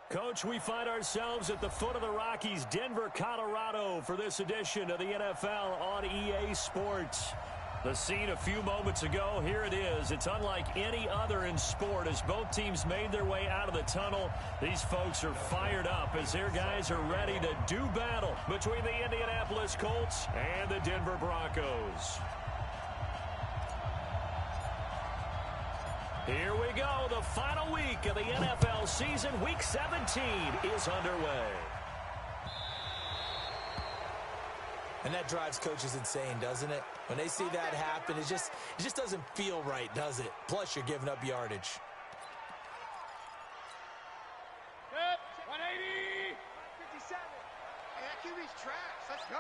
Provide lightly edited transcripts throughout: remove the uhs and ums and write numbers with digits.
Coach, we find ourselves at the foot of the Rockies, Denver, Colorado, for this edition of the NFL on EA Sports. The scene a few moments ago, here it is. It's unlike any other in sport as both teams made their way out of the tunnel. These folks are fired up as their guys are ready to do battle between the Indianapolis Colts and the Denver Broncos. Here we go. The final week of the NFL season. Week 17 is underway. And that drives coaches insane, doesn't it? When they see that happen, it just doesn't feel right, does it? Plus, you're giving up yardage. Good. 180. 57. Hey, that QB's trash. Let's go.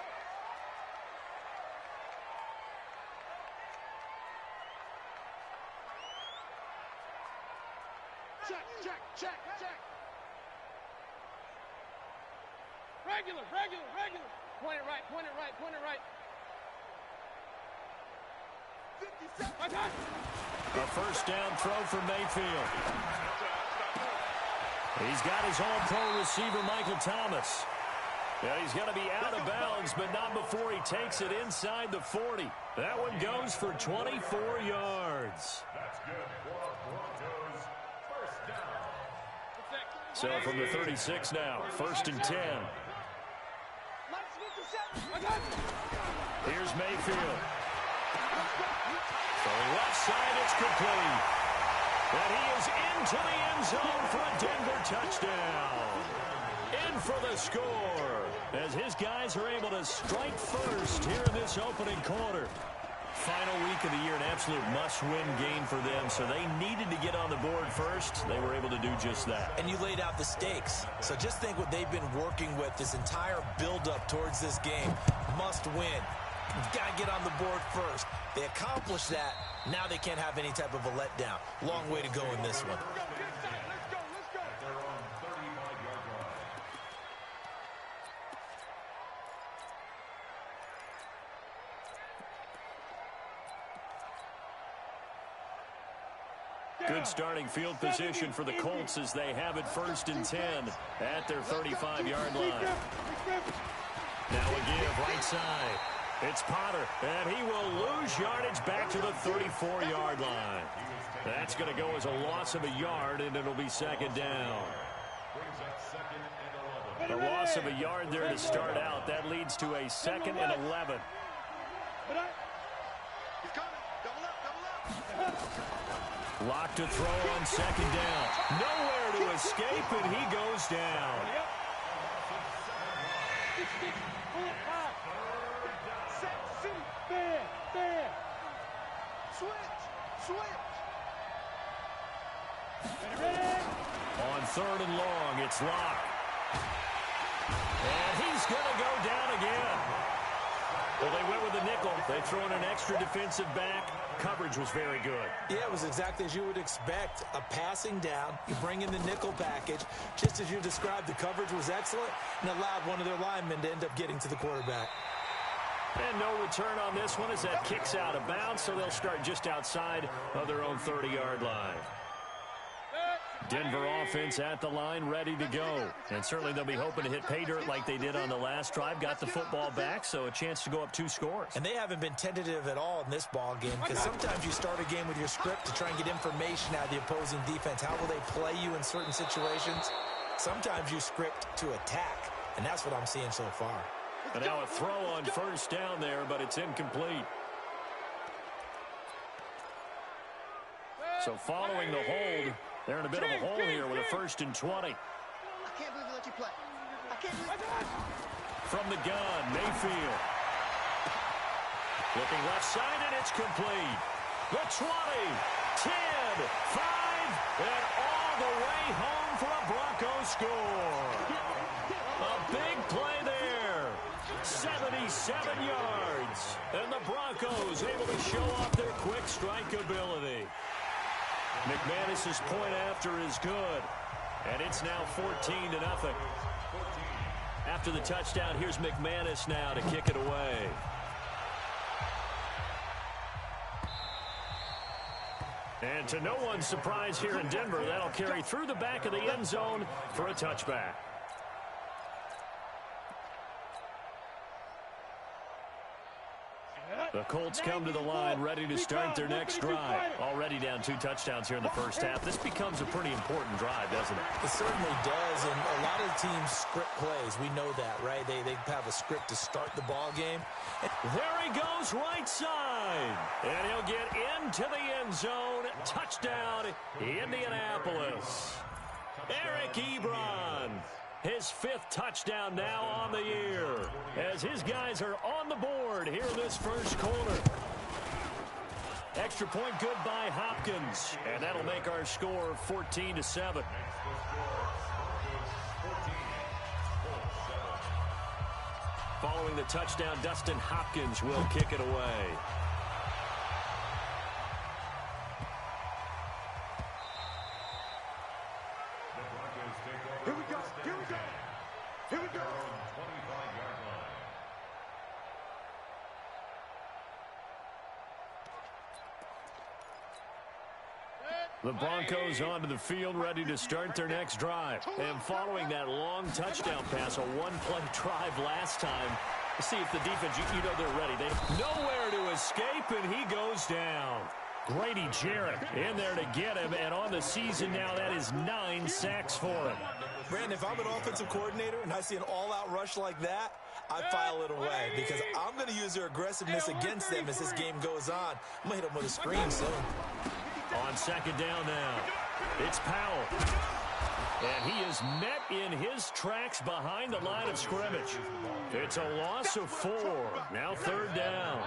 Check. Regular. Point it right. 57. A first down throw for Mayfield. He's got his all-pro receiver, Michael Thomas. Yeah, he's going to be out of bounds, but not before he takes it inside the 40. That one goes for 24 yards. That's good. Broncos, first down. So from the 36 now, 1st and 10. Here's Mayfield. Throwing left side, it's complete. And he is into the end zone for a Denver touchdown. In for the score as his guys are able to strike first here in this opening quarter. Final week of the year, an absolute must-win game for them, so they needed to get on the board first. They were able to do just that. And you laid out the stakes. So just think what they've been working with this entire build-up towards this game. Must win. You've got to get on the board first. They accomplished that. Now they can't have any type of a letdown. Long way to go in this one. Good starting field position for the Colts as they have it 1st and 10 at their 35-yard line. Now a give right side. It's Potter, and he will lose yardage back to the 34-yard line. That's going to go as a loss of a yard, and it'll be 2nd down. A loss of a yard there to start out. That leads to a 2nd and 11. Locked to throw on 2nd down. Nowhere to escape, and he goes down. Switch. On 3rd and long, it's Locke. And he's going to go down again. Well, they went with the nickel. They throw in an extra defensive back. Coverage was very good. Yeah, it was exactly as you would expect. A passing down. You bring in the nickel package. Just as you described, the coverage was excellent and allowed one of their linemen to end up getting to the quarterback. And no return on this one as that kicks out of bounds, so they'll start just outside of their own 30-yard line. Denver offense at the line, ready to go. And certainly they'll be hoping to hit pay dirt like they did on the last drive. Got the football back, so a chance to go up 2 scores. And they haven't been tentative at all in this ball game because sometimes you start a game with your script to try and get information out of the opposing defense. How will they play you in certain situations? Sometimes you script to attack, and that's what I'm seeing so far. And now a throw on 1st down there, but it's incomplete. So following the hold, they're in a bit of a hole here with a 1st and 20. I can't believe they let you play. I can't believe it. From the gun, Mayfield. Looking left side, and it's complete. The 20, 10, 5, and all the way home for a Broncos score. A big play there. 77 yards. And the Broncos able to show off their quick strike ability. McManus's point after is good. And it's now 14-0. After the touchdown, here's McManus now to kick it away. And to no one's surprise here in Denver, that'll carry through the back of the end zone for a touchback. The Colts come to the line ready to start their next drive. Already down 2 touchdowns here in the first half. This becomes a pretty important drive, doesn't it? It certainly does, and a lot of teams script plays. We know that, right? They have a script to start the ball game. There he goes, right side. And he'll get into the end zone. Touchdown, Indianapolis. Eric Ebron. His 5th touchdown now on the year as his guys are on the board here in this first quarter. Extra point good by Hopkins, and that'll make our score 14-7. Following the touchdown, Dustin Hopkins will kick it away. Here we go. Here we go. Here we go. The Broncos onto the field ready to start their next drive. And following that long touchdown pass, a one-play drive last time, see if the defense, you know they're ready. They nowhere to escape, and he goes down. Grady Jarrett in there to get him, and on the season now, that is 9 sacks for him. Brandon, if I'm an offensive coordinator and I see an all-out rush like that, I file it away because I'm going to use their aggressiveness against them as this game goes on. I'm going to hit them with a screen soon. On second down now, it's Powell. And he is met in his tracks behind the line of scrimmage. It's a loss of 4. Now 3rd down.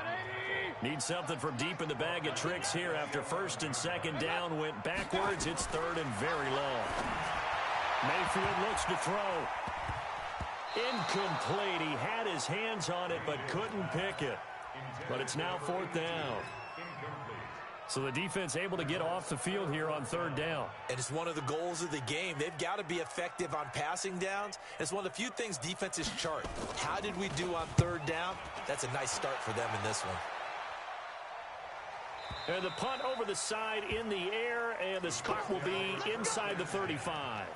Need something from deep in the bag of tricks here after 1st and 2nd down went backwards. It's 3rd and very long. Mayfield looks to throw. Incomplete. He had his hands on it but couldn't pick it. But it's now 4th down. So the defense able to get off the field here on 3rd down. And it's one of the goals of the game. They've got to be effective on passing downs. It's one of the few things defenses chart. How did we do on 3rd down? That's a nice start for them in this one. And the punt over the side in the air, and the spot will be inside the 35.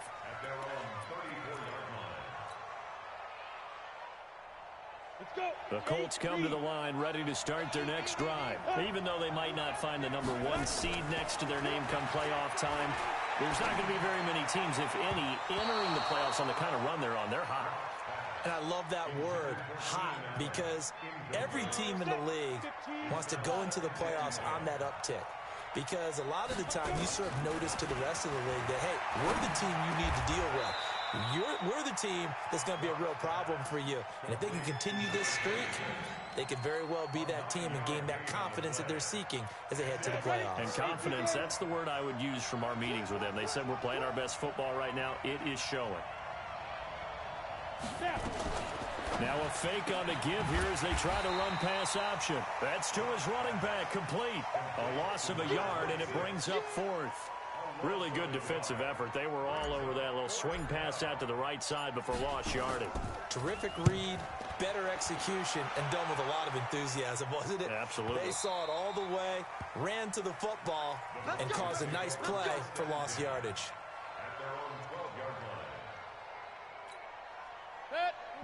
The Colts come to the line ready to start their next drive. Even though they might not find the number 1 seed next to their name come playoff time, there's not going to be very many teams, if any, entering the playoffs on the kind of run they're on. They're hot. And I love that word, hot, because every team in the league wants to go into the playoffs on that uptick. Because a lot of the time you serve notice to the rest of the league that, hey, we're the team you need to deal with. We're the team that's going to be a real problem for you. And if they can continue this streak, they could very well be that team and gain that confidence that they're seeking as they head to the playoffs. And confidence, that's the word I would use from our meetings with them. They said we're playing our best football right now. It is showing. Now a fake on the give here as they try to run pass option. That's to his running back, complete. A loss of a yard, and it brings up 4th. Really good defensive effort. They were all over that little swing pass out to the right side before lost yardage. Terrific read, better execution, and done with a lot of enthusiasm, wasn't it? Absolutely. They saw it all the way, ran to the football, and caused a nice play for lost yardage.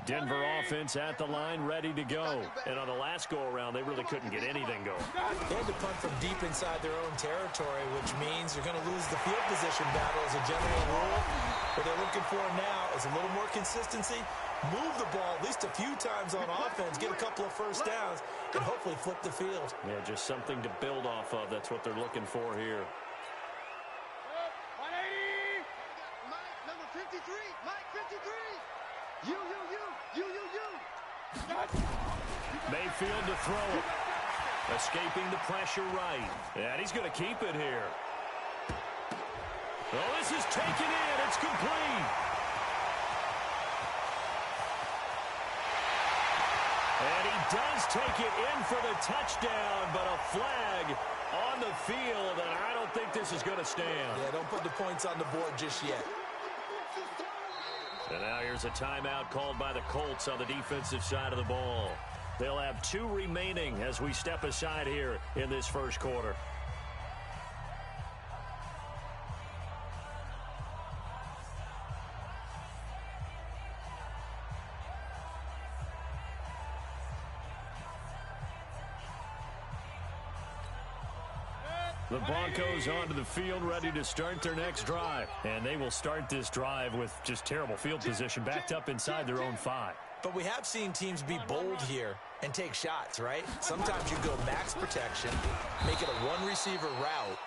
Denver offense at the line, ready to go. And on the last go-around, they really couldn't get anything going. They had to punt from deep inside their own territory, which means you're going to lose the field position battle as a general rule. What they're looking for now is a little more consistency, move the ball at least a few times on offense, get a couple of first downs, and hopefully flip the field. Yeah, just something to build off of. That's what they're looking for here. 180. Mike, number 53. Mike, 53. You. Mayfield to throw it. Escaping the pressure right. And he's going to keep it here. Oh, this is taken in. It's complete. And he does take it in for the touchdown, but a flag on the field, and I don't think this is going to stand. Yeah, don't put the points on the board just yet. And now here's a timeout called by the Colts on the defensive side of the ball. They'll have 2 remaining as we step aside here in this first quarter. The Broncos onto the field, ready to start their next drive. And they will start this drive with just terrible field position, backed up inside their own 5. But we have seen teams be bold here and take shots, right? Sometimes you go max protection, make it a one-receiver route,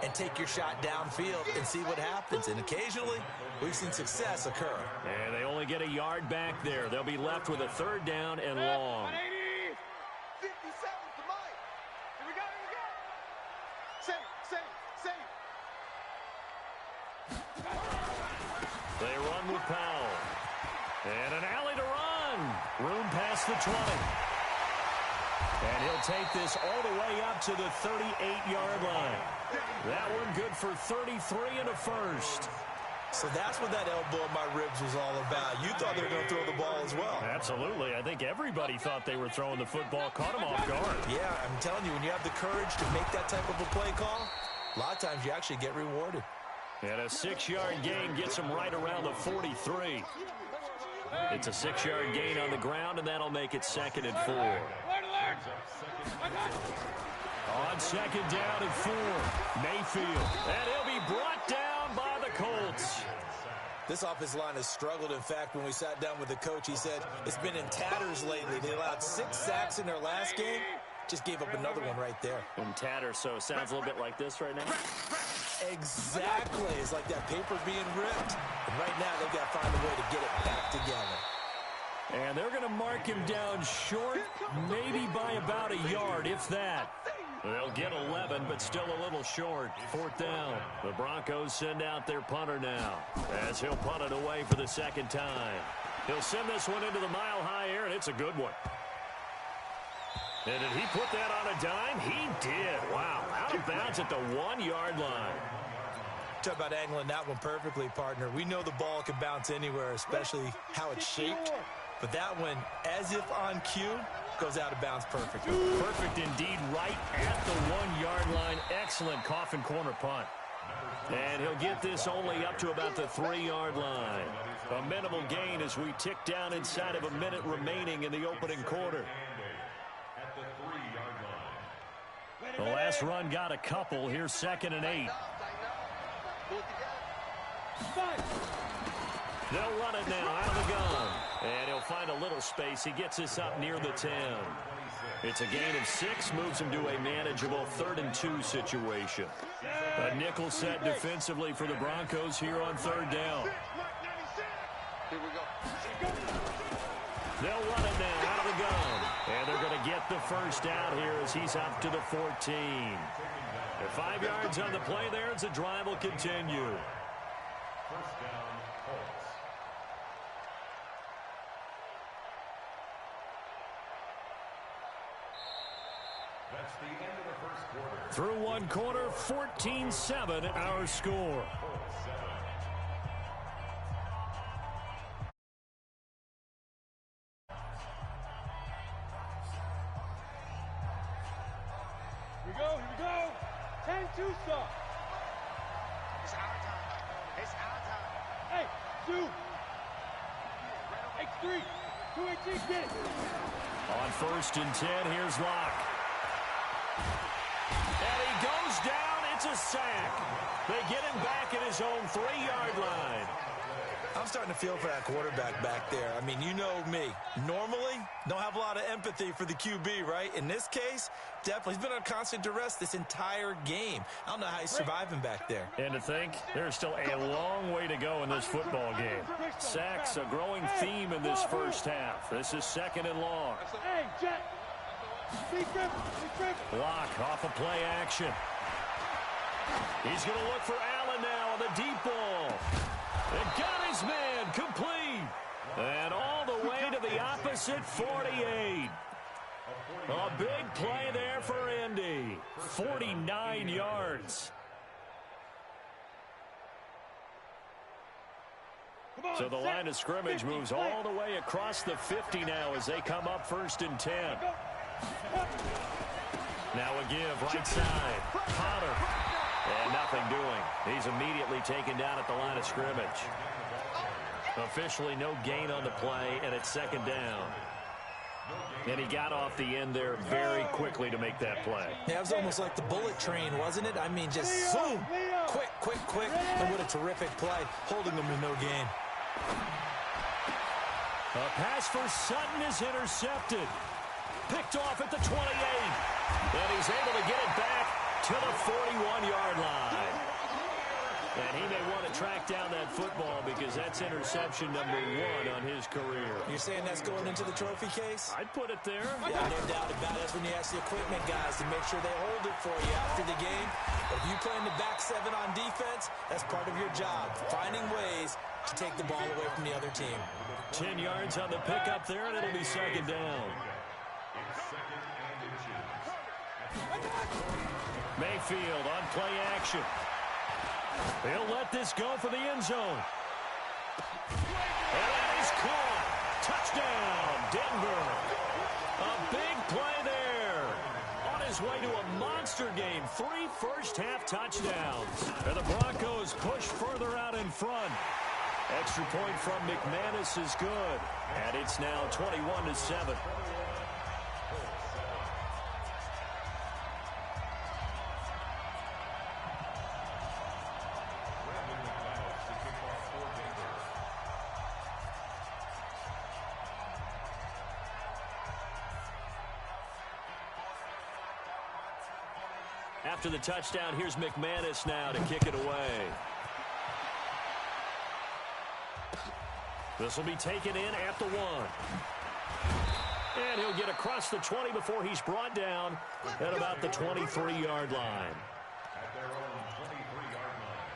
and take your shot downfield and see what happens. And occasionally, we've seen success occur. And they only get a yard back there. They'll be left with a 3rd down and long. 57 to Mike. Here we go, here we go. Save. They run with Powell. And an alley to run. Room past the 20. And he'll take this all the way up to the 38-yard line. That one good for 33 and a first. So that's what that elbow in my ribs was all about. You thought they were going to throw the ball as well. Absolutely. I think everybody thought they were throwing the football. Caught him off guard. Yeah, I'm telling you, when you have the courage to make that type of a play call, a lot of times you actually get rewarded. And a 6-yard gain gets him right around the 43. It's a 6-yard gain on the ground, and that'll make it 2nd and 4. On 2nd down and 4, Mayfield. And he'll be brought down by the Colts. This offensive line has struggled. In fact, when we sat down with the coach, he said it's been in tatters lately. They allowed 6 sacks in their last game. Just gave up another one right there. In tatters, so it sounds a little bit like this right now. Exactly. It's like that paper being ripped. And right now, they've got to find a way to get it back together. And they're going to mark him down short, maybe by about a yard, if that. They'll get 11, but still a little short. 4th down. The Broncos send out their punter now, as he'll punt it away for the 2nd time. He'll send this one into the mile-high air, and it's a good one. And did he put that on a dime? He did. Wow. Out of bounds at the 1-yard line. Talk about angling that one perfectly, partner. We know the ball can bounce anywhere, especially how it's shaped. But that one, as if on cue, goes out of bounds perfectly. Perfect indeed, right at the 1-yard line. Excellent coffin corner punt. And he'll get this only up to about the 3-yard line. A minimal gain as we tick down inside of a minute remaining in the opening quarter. The last run got a couple. Here's 2nd and 8. They'll run it now out of the gun. And he'll find a little space. He gets this up near the 10. It's a gain of 6, moves him to a manageable 3rd and 2 situation. A nickel set defensively for the Broncos here on 3rd down. Here we go. They'll run it now out of the gun. And they're going to get the first down here as he's up to the 14. The 5 yards on the play there as the drive will continue. First down, Colts. That's the end of the first quarter. Through one quarter, 14-7 our score. Colts 7. Here we go. 10-2 stop. It's our time. Hey, 2. X3. 2-18, get it. On 1st and 10, here's Locke. And he goes down. It's a sack. They get him back at his own 3-yard line. I'm starting to feel for that quarterback back there. I mean, you know me. Normally, don't have a lot of empathy for the QB, right? In this case, definitely. He's been on constant duress this entire game. I don't know how he's surviving back there. And to think, there's still a long way to go in this football game. Sacks, a growing theme in this first half. This is 2nd and long. Hey, Jack. Block off of play action. He's going to look for Allen now on the deep ball. It got his man complete. And all the way to the opposite 48. A big play there for Indy. 49 yards. So the line of scrimmage moves all the way across the 50 now as they come up 1st and 10. Now a give right side. Potter. And nothing doing. He's immediately taken down at the line of scrimmage. Officially no gain on the play, and it's 2nd down. And he got off the end there very quickly to make that play. Yeah, it was almost like the bullet train, wasn't it? I mean, just zoom. Quick, quick, quick. And what a terrific play, holding them to no gain. A pass for Sutton is intercepted. Picked off at the 28. And he's able to get it back to the 41-yard line. And he may want to track down that football because that's interception number 1 on his career. You're saying that's going into the trophy case? I'd put it there. Yeah, no doubt about it. That's when you ask the equipment guys to make sure they hold it for you after the game. But if you play in the back 7 on defense, that's part of your job, finding ways to take the ball away from the other team. 10 yards on the pickup there, and it'll be second down. Mayfield on play action. He'll let this go for the end zone. And that is caught. Touchdown, Denver. A big play there. On his way to a monster game. 3 first-half touchdowns. And the Broncos push further out in front. Extra point from McManus is good. And it's now 21-7. After the touchdown, here's McManus now to kick it away. This will be taken in at the 1. And he'll get across the 20 before he's brought down at about the 23-yard line. At their own 23-yard line.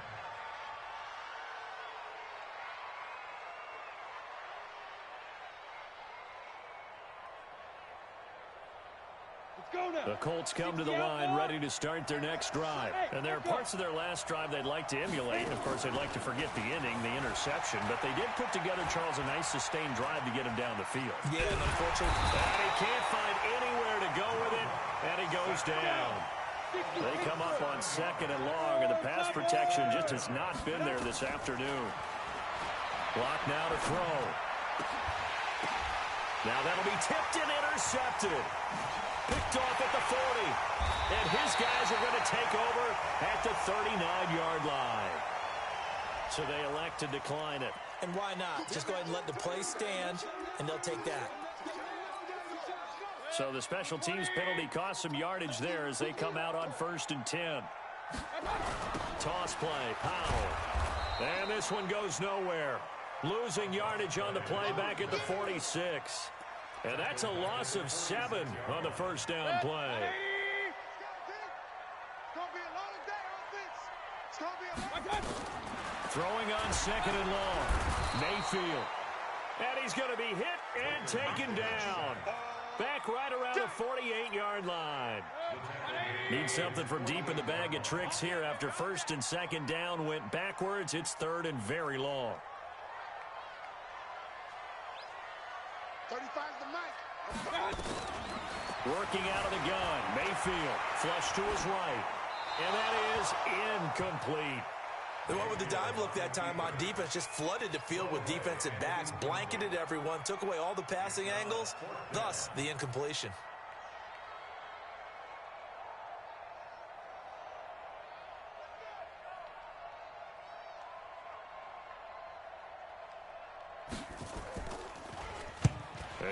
The Colts come to the line ready to start their next drive. And there are parts of their last drive they'd like to emulate. Of course, they'd like to forget the inning, the interception. But they did put together, Charles, a nice sustained drive to get him down the field. Yeah, and unfortunately. And he can't find anywhere to go with it. And he goes down. They come up on 2nd and long. And the pass protection just has not been there this afternoon. Block now to throw. Now that'll be tipped and intercepted. Picked off at the 40. And his guys are going to take over at the 39-yard line. So they elect to decline it. And why not? Just go ahead and let the play stand, and they'll take that. So the special teams penalty cost some yardage there as they come out on 1st and 10. Toss play, Powell. And this one goes nowhere. Losing yardage on the play back at the 46. And that's a loss of 7 on the first down play. Throwing on 2nd and long. Mayfield. And he's going to be hit and taken down. Back right around the 48-yard line. Need something from deep in the bag of tricks here after 1st and 2nd down went backwards. It's 3rd and very long. 35's the mic. Working out of the gun. Mayfield flush to his right. And that is incomplete. They went with the dime look that time on defense, just flooded the field with defensive backs, blanketed everyone, took away all the passing angles, thus the incompletion.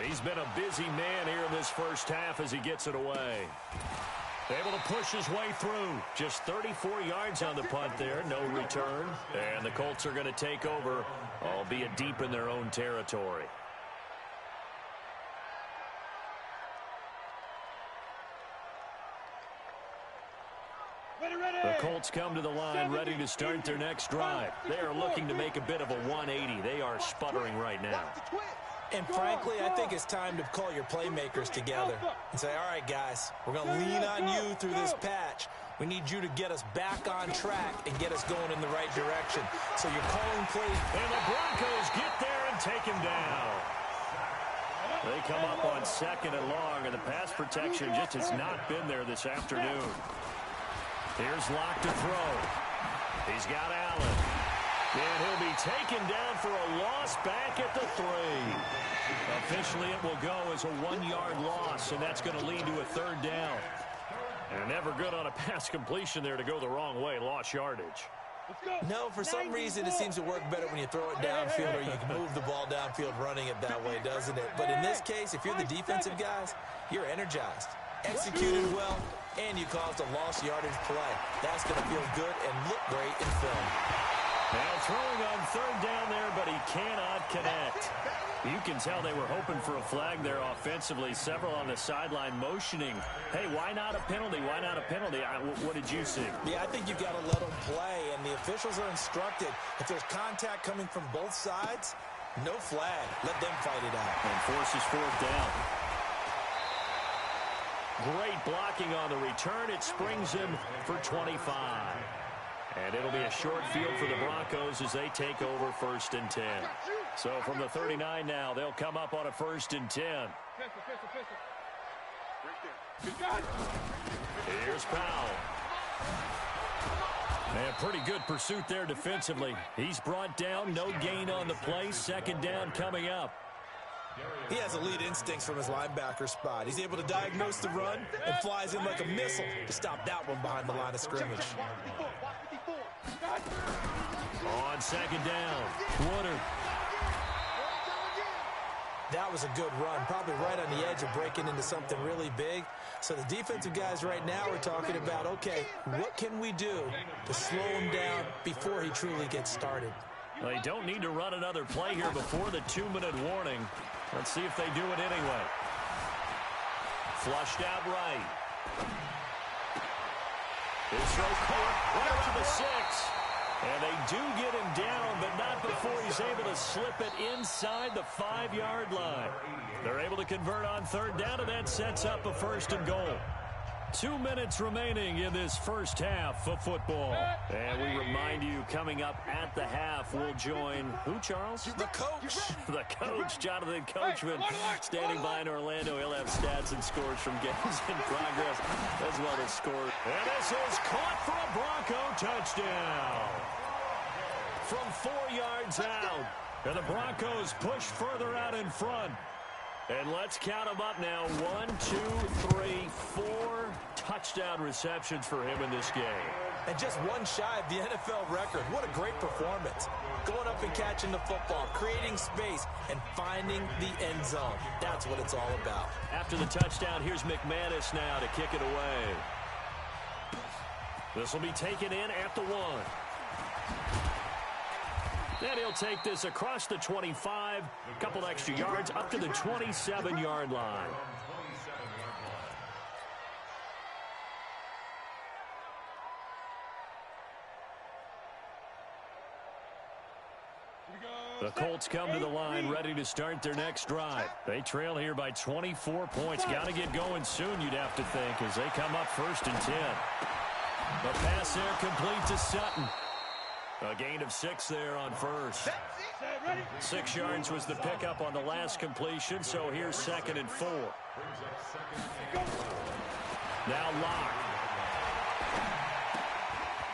He's been a busy man here in this first half as he gets it away. Able to push his way through. Just 34 yards on the punt there. No return. And the Colts are going to take over, albeit deep in their own territory. The Colts come to the line ready to start their next drive. They are looking to make a bit of a 180. They are sputtering right now. And frankly, I think it's time to call your playmakers together and say, all right, guys, we're going to lean on you through this patch. We need you to get us back on track and get us going in the right direction. So you're calling plays. And the Broncos get there and take him down. They come up on 2nd and long, and the pass protection just has not been there this afternoon. Here's Locke to throw. He's got Allen. And he'll be taken down for a loss back at the 3. Officially, it will go as a 1-yard loss, and that's going to lead to a 3rd down. And never good on a pass completion there to go the wrong way. Lost yardage. No, for some reason, it seems to work better when you throw it downfield or you can move the ball downfield running it that way, doesn't it? But in this case, if you're the defensive guys, you're energized, executed well, and you caused a lost yardage play. That's going to feel good and look great in film. Now throwing on 3rd down there, but he cannot connect. You can tell they were hoping for a flag there offensively. Several on the sideline motioning, hey, why not a penalty? Why not a penalty? What did you see? Yeah, I think you've got to let them play, and the officials are instructed. If there's contact coming from both sides, no flag. Let them fight it out. And forces 4th down. Great blocking on the return. It springs him for 25. And it'll be a short field for the Broncos as they take over 1st and 10. So from the 39 now, they'll come up on a 1st and 10. Here's Powell. And pretty good pursuit there defensively. He's brought down, no gain on the play. 2nd down coming up. He has elite instincts from his linebacker spot. He's able to diagnose the run and flies in like a missile to stop that one behind the line of scrimmage. On 2nd down, Woodard. That was a good run, probably right on the edge of breaking into something really big. So the defensive guys right now are talking about, okay, what can we do to slow him down before he truly gets started? Well, they don't need to run another play here before the 2-minute warning. Let's see if they do it anyway. Flushed out right. His throw caught right around the 6. And they do get him down, but not before he's able to slip it inside the 5-yard line. They're able to convert on 3rd down, and that sets up a 1st and goal. 2 minutes remaining in this first half of football. And we remind you, coming up at the half, we'll join who, Charles? The coach. The coach, Jonathan Coachman, standing by in Orlando. He'll have stats and scores from games in progress, as well as scores. And this is caught for a Bronco touchdown. From 4 yards out. And the Broncos push further out in front. And let's count them up now. 1, 2, 3, 4 touchdown receptions for him in this game. And just one shy of the NFL record. What a great performance. Going up and catching the football, creating space, and finding the end zone. That's what it's all about. After the touchdown, here's McManus now to kick it away. This will be taken in at the 1. And he'll take this across the 25, a couple extra yards, up to the 27-yard line. The Colts come to the line, ready to start their next drive. They trail here by 24 points. Got to get going soon, you'd have to think, as they come up 1st and 10. The pass there complete to Sutton. A gain of 6 there on 1st. 6 yards was the pickup on the last completion, so here's 2nd and 4. Now Locke.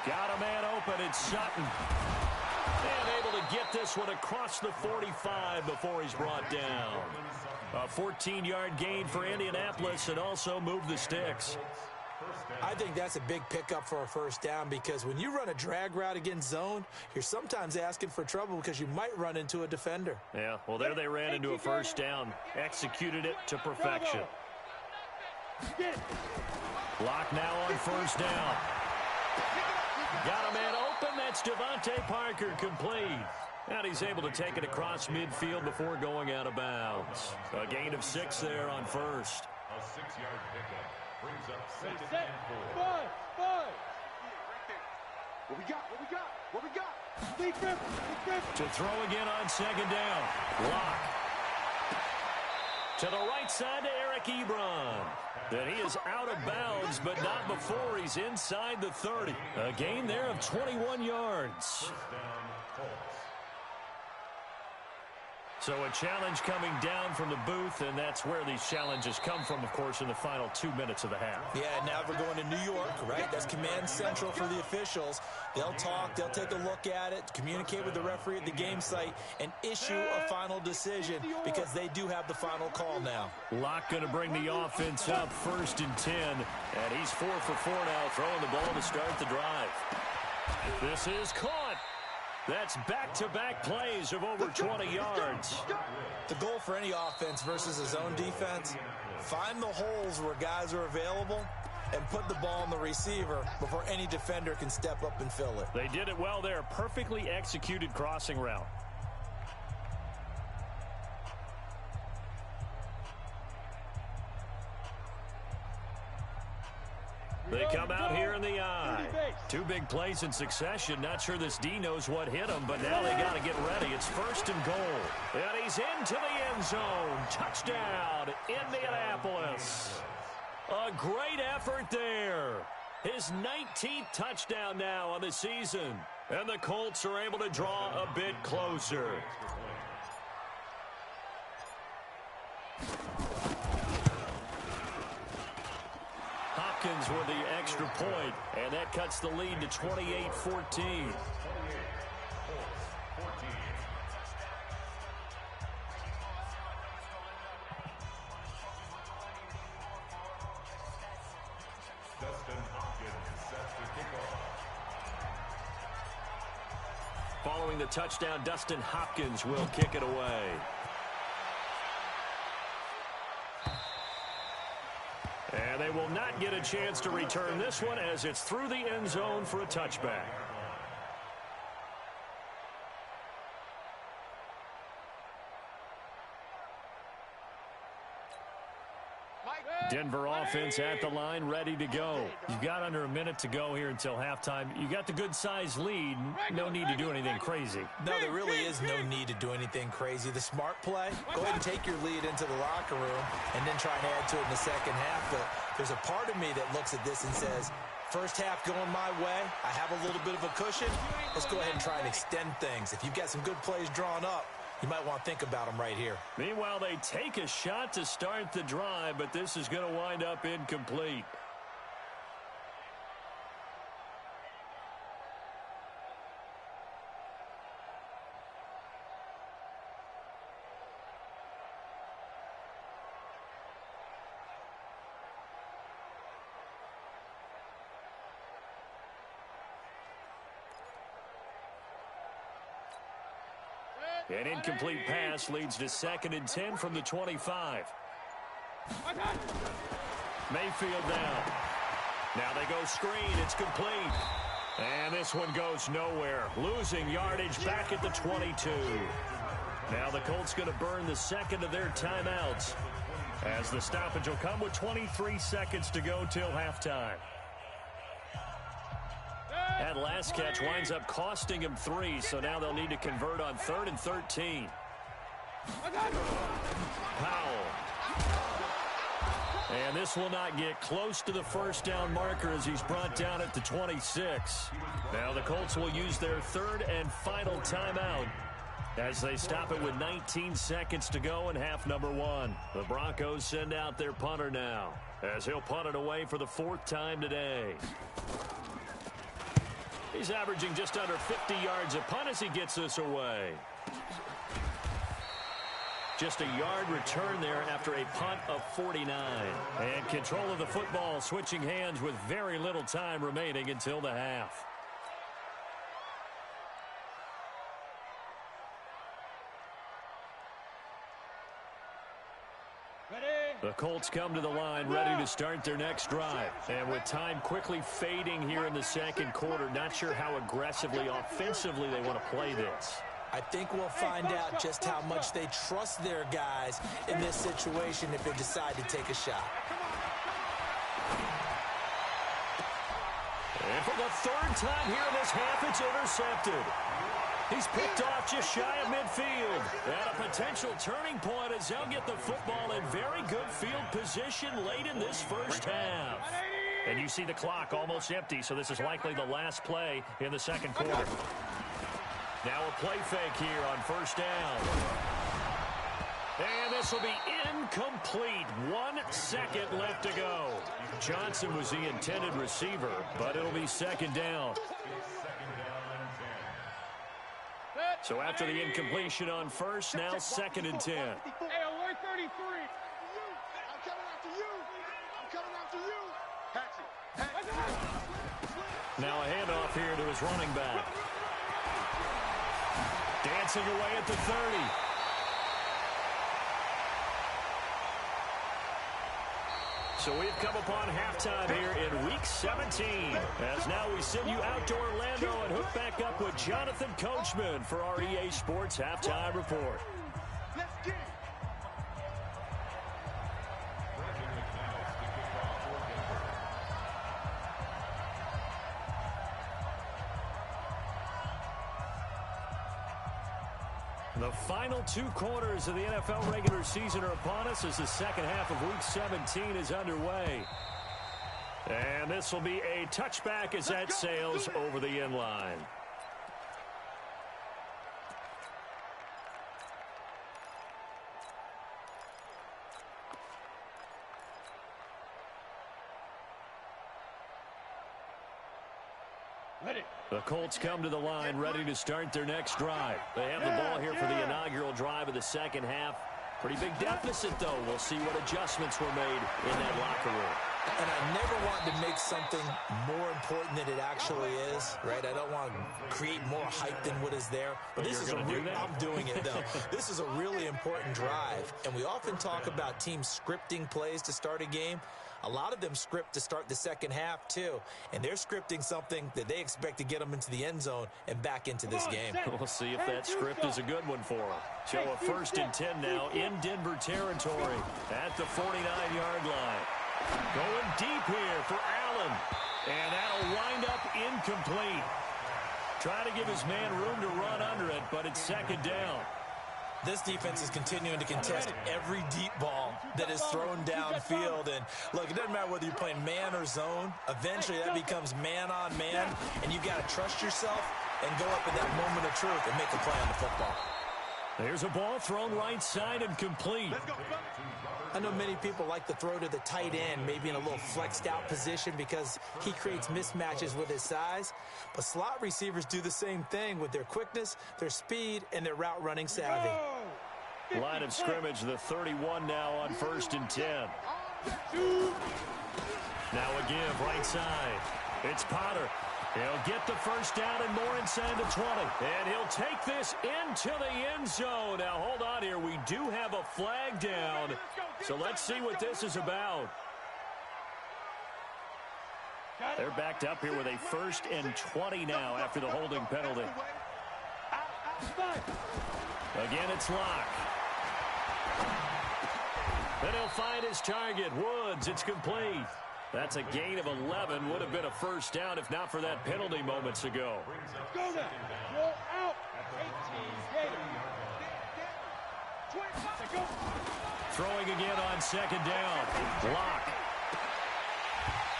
Got a man open, it's Sutton. And able to get this one across the 45 before he's brought down. A 14-yard gain for Indianapolis and also moved the sticks. I think that's a big pickup for a 1st down because when you run a drag route against zone, you're sometimes asking for trouble because you might run into a defender. Yeah, well, there they ran into a 1st down. Executed it to perfection. Lock now on 1st down. Got a man open. That's Devontae Parker complete. And he's able to take it across midfield before going out of bounds. A gain of 6 there on 1st. A 6-yard pickup brings up 2nd and 4. Five. What we got? To throw again on 2nd down. Lock. To the right side to Eric Ebron. That he is out of bounds, but not before he's inside the 30. A gain there of 21 yards. 1st down, Colts. So a challenge coming down from the booth, and that's where these challenges come from, of course, in the final 2 minutes of the half. Yeah, now we're going to New York, right? That's command central for the officials. They'll talk, they'll take a look at it, communicate with the referee at the game site, and issue a final decision because they do have the final call now. Locke going to bring the offense up 1st and 10, and he's 4 for 4 now, throwing the ball to start the drive. This is caught. That's back-to-back plays of over 20 yards. The goal for any offense versus a zone defense, find the holes where guys are available and put the ball on the receiver before any defender can step up and fill it. They did it well there. Perfectly executed crossing route. They come out here in the eye. 2 big plays in succession. Not sure this D knows what hit him, but now they got to get ready. It's 1st and goal. And he's into the end zone. Touchdown, Indianapolis. A great effort there. His 19th touchdown now on the season. And the Colts are able to draw a bit closer. Hopkins with the extra point, and that cuts the lead to 28-14. Following the touchdown, Dustin Hopkins will kick it away. And they will not get a chance to return this one as it's through the end zone for a touchback. Denver offense at the line, ready to go. You've got under a minute to go here until halftime. You got the good-sized lead. No need to do anything crazy. No, there really is no need to do anything crazy. The smart play, go ahead and take your lead into the locker room and then try and add to it in the second half. But there's a part of me that looks at this and says, first half going my way, I have a little bit of a cushion. Let's go ahead and try and extend things. If you've got some good plays drawn up, you might want to think about them right here. Meanwhile, they take a shot to start the drive, but this is going to wind up incomplete. An incomplete pass leads to 2nd and 10 from the 25. Mayfield down. Now they go screen. It's complete. And this one goes nowhere. Losing yardage back at the 22. Now the Colts going to burn the 2nd of their timeouts as the stoppage will come with 23 seconds to go till halftime. That last catch winds up costing him 3, so now they'll need to convert on 3rd and 13. Powell. And this will not get close to the first down marker as he's brought down at the 26. Now the Colts will use their 3rd and final timeout as they stop it with 19 seconds to go in half number 1. The Broncos send out their punter now as he'll punt it away for the 4th time today. He's averaging just under 50 yards a punt as he gets this away. Just a yard return there after a punt of 49. And control of the football switching hands with very little time remaining until the half. The Colts come to the line ready to start their next drive. And with time quickly fading here in the 2nd quarter, not sure how aggressively, offensively they want to play this. I think we'll find out just how much they trust their guys in this situation if they decide to take a shot. And for the 3rd time here in this half, it's intercepted. He's picked off just shy of midfield. And a potential turning point as they'll get the football in very good field position late in this first half. And you see the clock almost empty, so this is likely the last play in the 2nd quarter. Now a play fake here on 1st down. And this will be incomplete. 1 second left to go. Johnson was the intended receiver, but it'll be second down. So after the incompletion on first, now second and 10. Hey, 133. I'm coming after you. I'm coming after you. Patch it. Now a handoff here to his running back. Dancing away at the 30. So we've come upon halftime here in Week 17. As now we send you out to Orlando and hook back up with Jonathan Coachman for our EA Sports Halftime Report. Let's get it. The final 2 quarters of the NFL regular season are upon us as the second half of Week 17 is underway. And this will be a touchback as that sails over the end line. The Colts come to the line ready to start their next drive. They have the ball here for the inaugural drive of the second half. Pretty big deficit, though. We'll see what adjustments were made in that locker room. And I never want to make something more important than it actually is, right? I don't want to create more hype than what is there. But this is I'm doing it, though. This is a really important drive. And we often talk about teams scripting plays to start a game. A lot of them script to start the second half, too. And they're scripting something that they expect to get them into the end zone and back into this game. We'll see if that script is a good one for them. So a 1st and 10 now in Denver territory at the 49-yard line. Going deep here for Allen. And that'll wind up incomplete. Trying to give his man room to run under it, but it's second down. This defense is continuing to contest every deep ball that is thrown downfield. And, look, it doesn't matter whether you're playing man or zone. Eventually, that becomes man-on-man, and you've got to trust yourself and go up in that moment of truth and make a play on the football. There's a ball thrown right side and complete. I know many people like to throw to the tight end, maybe in a little flexed out position because he creates mismatches with his size. But slot receivers do the same thing with their quickness, their speed, and their route running savvy. Line of scrimmage, the 31 now on 1st and 10. Now a give right side. It's Potter. He'll get the first down and more inside the 20. And he'll take this into the end zone. Now, hold on here. We do have a flag down. So let's see what this is about. They're backed up here with a 1st and 20 now after the holding penalty. Again, it's Locke. Then he'll find his target, Woods. It's complete. That's a gain of 11. Would have been a first down if not for that penalty moments ago. Go now. Roll out. 18. Throwing again on second down. Lock.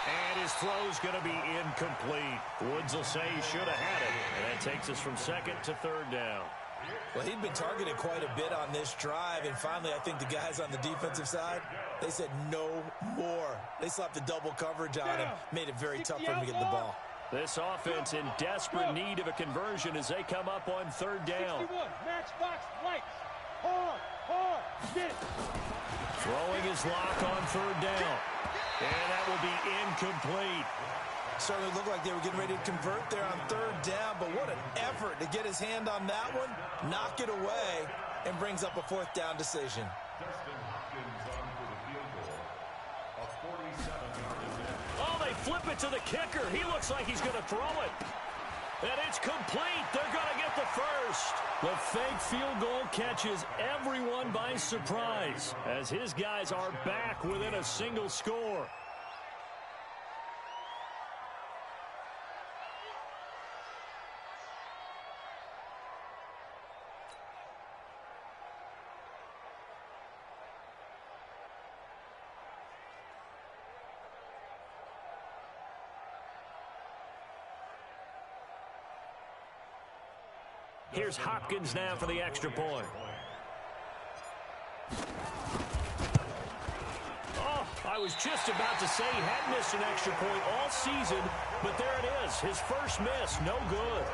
And his throw's going to be incomplete. Woods will say he should have had it. And that takes us from second to third down. Well, he'd been targeted quite a bit on this drive, and finally I think the guys on the defensive side, they said no more. They slapped the double coverage on him, made it very tough for him to get the ball. This offense in desperate need of a conversion as they come up on third down. Matchbox light. Hard. Get. Throwing his Lock on third down. And that will be incomplete. Certainly looked like they were getting ready to convert there on third down, but what an effort to get his hand on that one, knock it away, and brings up a 4th down decision. Oh, they flip it to the kicker. He looks like he's going to throw it. And it's complete. They're going to get the first. The fake field goal catches everyone by surprise as his guys are back within a single score. Here's Hopkins now for the extra point. was just about to say he had missed an extra point all season, but there it is. His first miss, no good.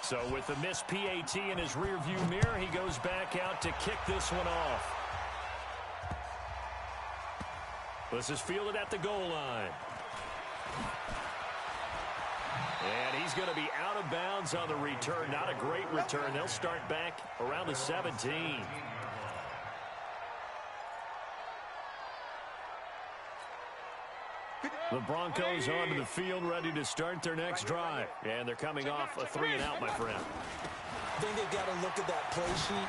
So with the missed PAT in his rearview mirror, he goes back out to kick this one off. This is fielded at the goal line. And he's going to be out of bounds on the return. Not a great return. They'll start back around the 17. The Broncos onto the field, ready to start their next drive. And they're coming off a 3-and-out, my friend. I think they've got to look at that play sheet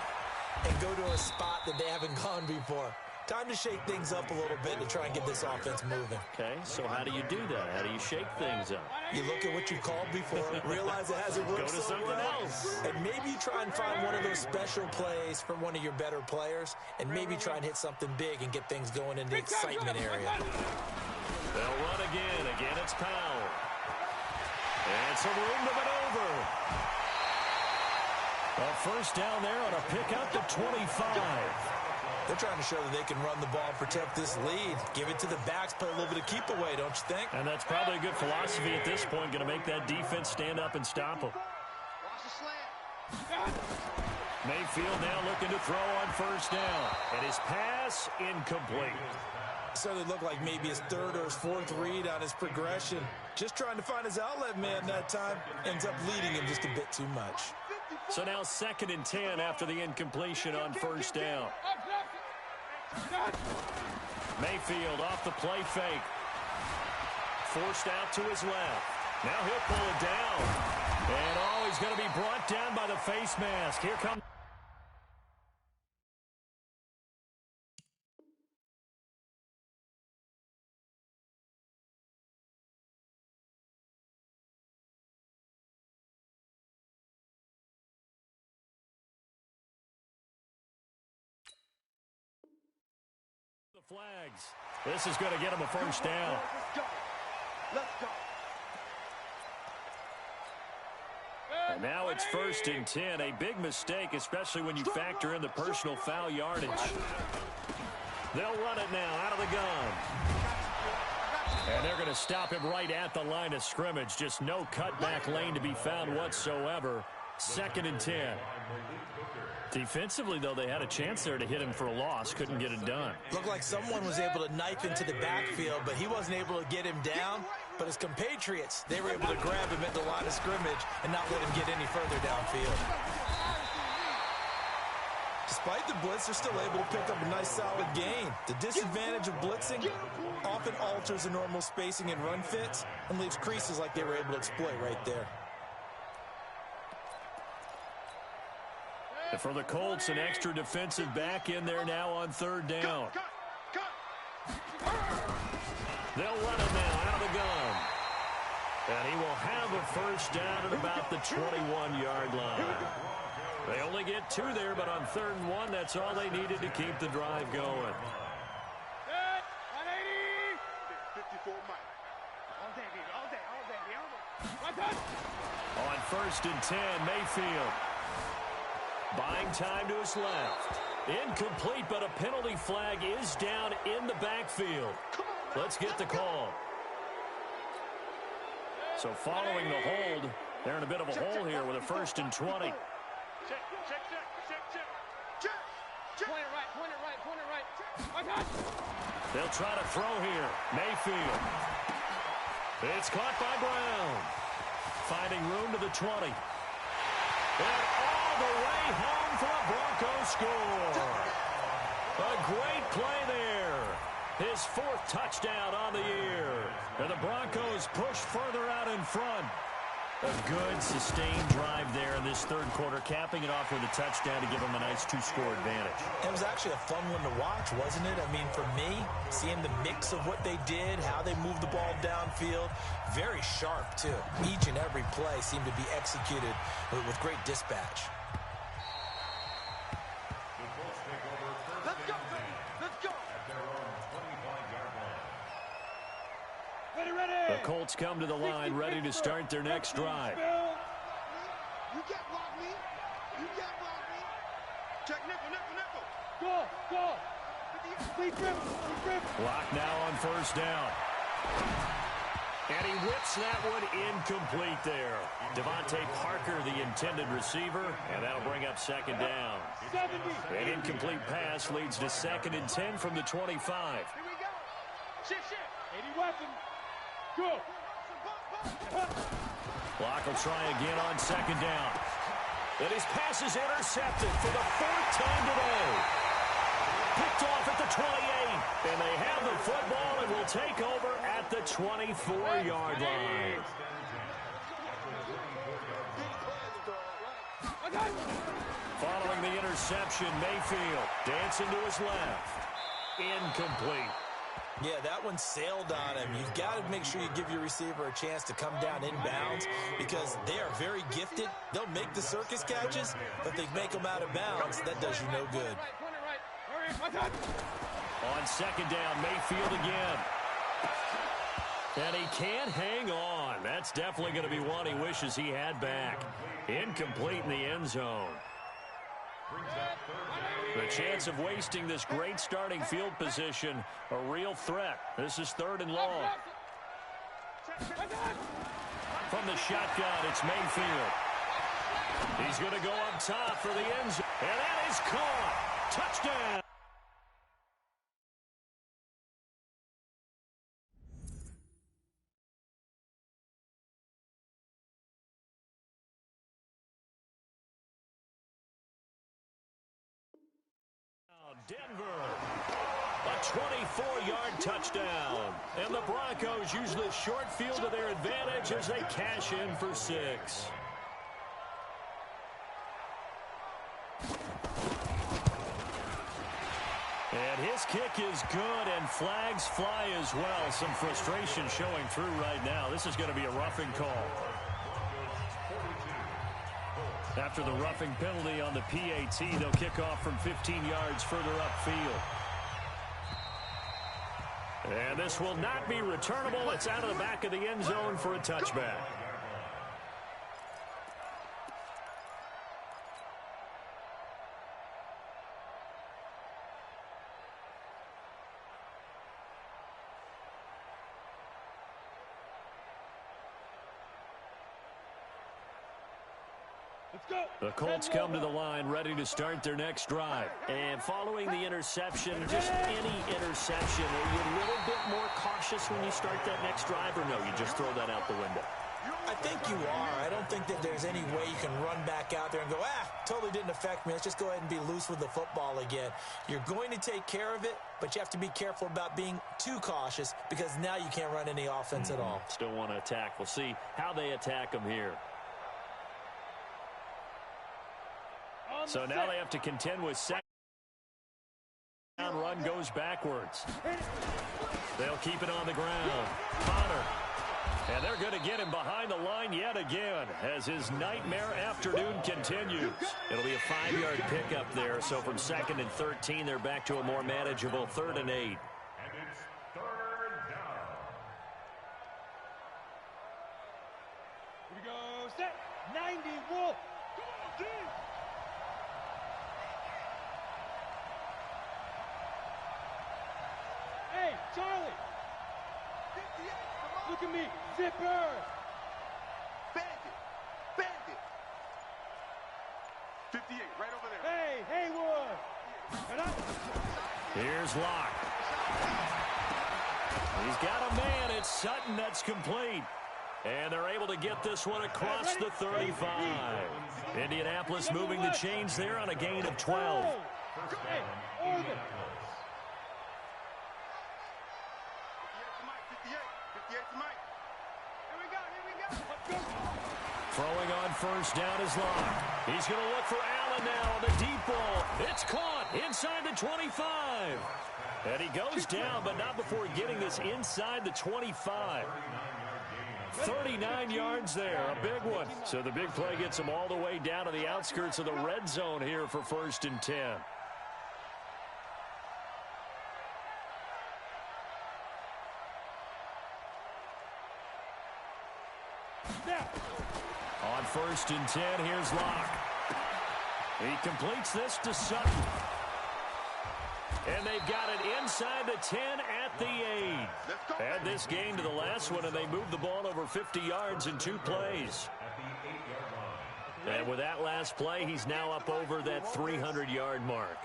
and go to a spot that they haven't gone before. Time to shake things up a little bit to try and get this offense moving. Okay, so how do you do that? How do you shake things up? You look at what you called before, realize it hasn't worked Go to something else. And maybe you try and find one of those special plays from one of your better players, and maybe try and hit something big and get things going in the excitement area. They'll run again. Again, it's Powell. And some room to maneuver. A first down there on a pick out to 25. They're trying to show that they can run the ball, protect this lead. Give it to the backs, play a little bit of keep away, don't you think? And that's probably a good philosophy at this point. Going to make that defense stand up and stop them. Watch the slant. Mayfield now looking to throw on first down. And his pass incomplete. So they look like maybe his third or his fourth read on his progression. Just trying to find his outlet man that time. Ends up leading him just a bit too much. So now 2nd and 10 after the incompletion on first down. Mayfield off the play fake. Forced out to his left. Now he'll pull it down. And he's going to be brought down by the face mask. Here comes... flags. This is going to get him a first down. Let's go. And now it's 1st and 10. A big mistake, especially when you factor in the personal foul yardage. They'll run it now out of the gun. And they're going to stop him right at the line of scrimmage. Just no cutback lane to be found whatsoever. 2nd and 10. Defensively, though, they had a chance there to hit him for a loss. Couldn't get it done. Looked like someone was able to knife into the backfield, but he wasn't able to get him down. But his compatriots, they were able to grab him at the line of scrimmage and not let him get any further downfield. Despite the blitz, they're still able to pick up a nice, solid gain. The disadvantage of blitzing often alters the normal spacing and run fits and leaves creases like they were able to exploit right there. And for the Colts, an extra defensive back in there now on 3rd down. They'll run it now out of the gun. And he will have a first down at about the 21-yard line. They only get 2 there, but on 3rd and 1, that's all they needed to keep the drive going. 54 miles. All day, baby. All day. All day. On 1st and 10, Mayfield. Buying time to his left. Incomplete, but a penalty flag is down in the backfield. Let's get the call. So following the hold, they're in a bit of a hole here with a 1st and 20. Check. Point it right. They'll try to throw here. Mayfield. It's caught by Brown. Finding room to the 20. And all the way home for a Broncos score. A great play there. His 4th touchdown on the year. And the Broncos push further out in front. A good, sustained drive there in this 3rd quarter, capping it off with a touchdown to give them a nice 2-score advantage. It was actually a fun one to watch, wasn't it? I mean, for me, seeing the mix of what they did, how they moved the ball downfield, very sharp, too. Each and every play seemed to be executed with great dispatch. Colts come to the line, ready to start their next drive. You can't block me. You can't block me. Check nickel, nickel, nickel. Go. Block now on first down. And he whips that one incomplete there. Devontae Parker, the intended receiver, and that'll bring up second down. An incomplete pass leads to 2nd and 10 from the 25. Here we go. Shit. 80 weapon. Go. Block will try again on second down. And his pass is intercepted for the 4th time today. Picked off at the 28. And they have the football and will take over at the 24-yard line. Following the interception, Mayfield dancing to his left. Incomplete. Yeah, that one sailed on him. You've got to make sure you give your receiver a chance to come down inbounds because they are very gifted. They'll make the circus catches, but they make them out of bounds. That does you no good. On second down, Mayfield again. And he can't hang on. That's definitely going to be one he wishes he had back. Incomplete in the end zone. The chance of wasting this great starting field position, a real threat. This is 3rd and long. From the shotgun, it's Mayfield. He's going to go up top for the end zone. And that is caught. Touchdown. Denver, a 24-yard touchdown. And the Broncos use the short field to their advantage as they cash in for 6. And his kick is good, and flags fly as well. Some frustration showing through right now. This is going to be a roughing call. After the roughing penalty on the PAT, they'll kick off from 15 yards further upfield. And this will not be returnable. It's out of the back of the end zone for a touchback. The Colts come to the line ready to start their next drive. And following the interception, just any interception, are you a little bit more cautious when you start that next drive, or no, you just throw that out the window? I think you are. I don't think that there's any way you can run back out there and go, totally didn't affect me. Let's just go ahead and be loose with the football again. You're going to take care of it, but you have to be careful about being too cautious because now you can't run any offense at all. Still want to attack. We'll see how they attack them here. So now they have to contend with second down. Run goes backwards. They'll keep it on the ground. Connor. And they're going to get him behind the line yet again as his nightmare afternoon continues. It'll be a 5-yard pickup there. So from 2nd and 13, they're back to a more manageable 3rd and 8. And it's 3rd down. Here we go. Set. 90. Wolf. Come on, team. Hey, Charlie. 58, look at me. Zipper. Bandit. 58, right over there. Hey, Haywood. Here's Locke. He's got a man. It's Sutton that's complete. And they're able to get this one across the 35. Indianapolis moving the chains there on a gain of 12. Hey, Oregon. 58 to Mike. Here we go. Throwing on first down is Locke. He's going to look for Allen now on the deep ball. It's caught inside the 25. And he goes down, but not before getting this inside the 25. 39 yards there, a big one. So the big play gets him all the way down to the outskirts of the red zone here for 1st and 10. first and 10. Here's Locke. He completes this to Sutton. And they've got it inside the 10 at the 8. Add this game to the last one, and they moved the ball over 50 yards in 2 plays. And with that last play, he's now up over that 300-yard mark.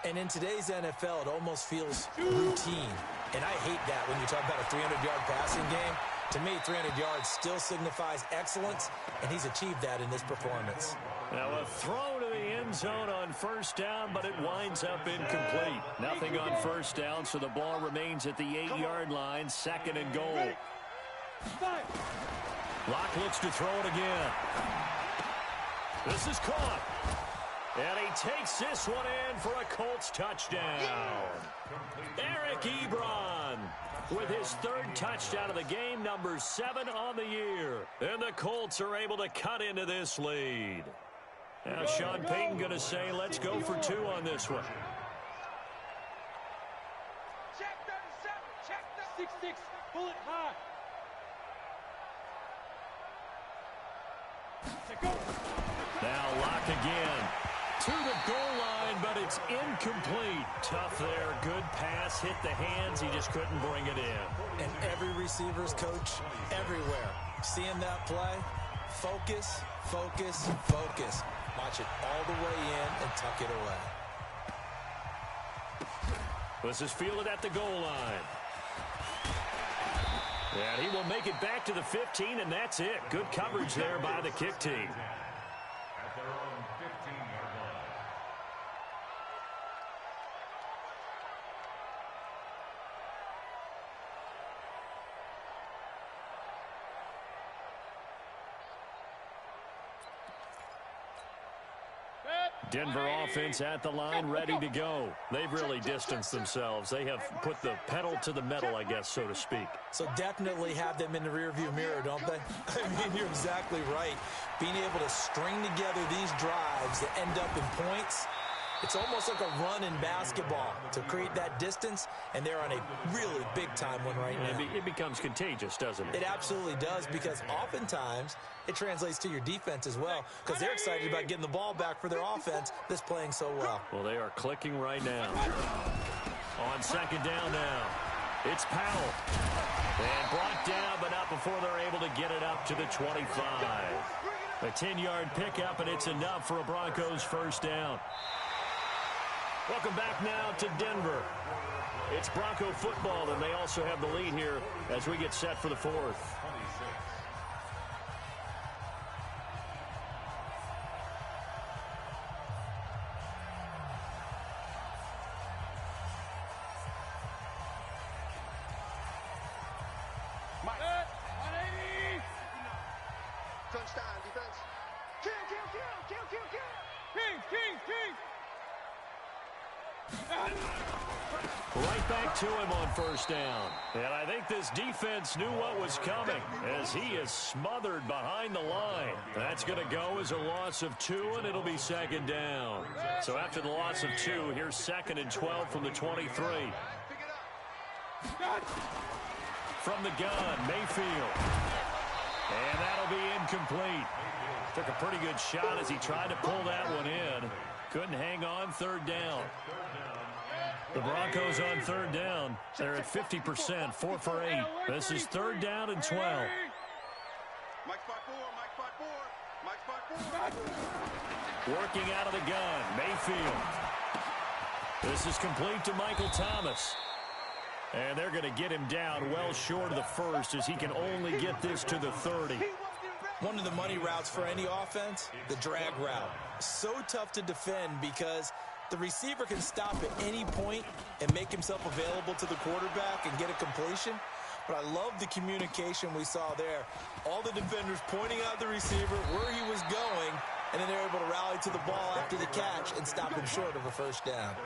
And in today's NFL, it almost feels routine. And I hate that when you talk about a 300-yard passing game. To me, 300 yards still signifies excellence, and he's achieved that in this performance. Now a throw to the end zone on first down, but it winds up incomplete. Nothing on first down, so the ball remains at the 8-yard line, 2nd and goal. Locke looks to throw it again. This is caught. And he takes this one in for a Colts touchdown. Eric Ebron with his 3rd touchdown of the game, number 7 on the year. And the Colts are able to cut into this lead. Now Sean Payton going to say, let's go for 2 on this one. Check 37, check 6-6, bullet high. Now Locke again to the goal line, but it's incomplete. Tough there. Good pass. Hit the hands. He just couldn't bring it in. And every receiver's coach everywhere. Seeing that play, focus, focus, focus. Watch it all the way in and tuck it away. This is fielded at the goal line. And he will make it back to the 15, and that's it. Good coverage there by the kick team. At their own 15-yard line. Denver offense at the line, ready to go. They've really distanced themselves. They have put the pedal to the metal, I guess, so to speak. So definitely have them in the rearview mirror, don't they? I mean, you're exactly right. Being able to string together these drives that end up in points, it's almost like a run in basketball to create that distance, and they're on a really big-time one right now. It becomes contagious, doesn't it? It absolutely does, because oftentimes it translates to your defense as well, because they're excited about getting the ball back for their offense that's playing so well. Well, they are clicking right now. On 2nd down now, it's Powell. And brought down, but not before they're able to get it up to the 25. A 10-yard pickup, and it's enough for a Broncos first down. Welcome back now to Denver. It's Bronco football, and they also have the lead here as we get set for the 4th. Touchdown, defense. Kill, kill, kill, kill, kill, kill. King. Right back to him on first down. And I think this defense knew what was coming as he is smothered behind the line. That's going to go as a loss of 2, and it'll be 2nd down. So after the loss of 2, here's 2nd and 12 from the 23. From the gun, Mayfield. And that'll be incomplete. Took a pretty good shot as he tried to pull that one in. Couldn't hang on. 3rd down. The Broncos on 3rd down. They're at 50%, 4 for 8. This is 3rd down and 12. Mike 5-4. Working out of the gun, Mayfield. This is complete to Michael Thomas. And they're going to get him down well short of the 1st as he can only get this to the 30. One of the money routes for any offense, the drag route. So tough to defend because the receiver can stop at any point and make himself available to the quarterback and get a completion. But I love the communication we saw there. All the defenders pointing out the receiver, where he was going, and then they're able to rally to the ball after the catch and stop him short of a first down.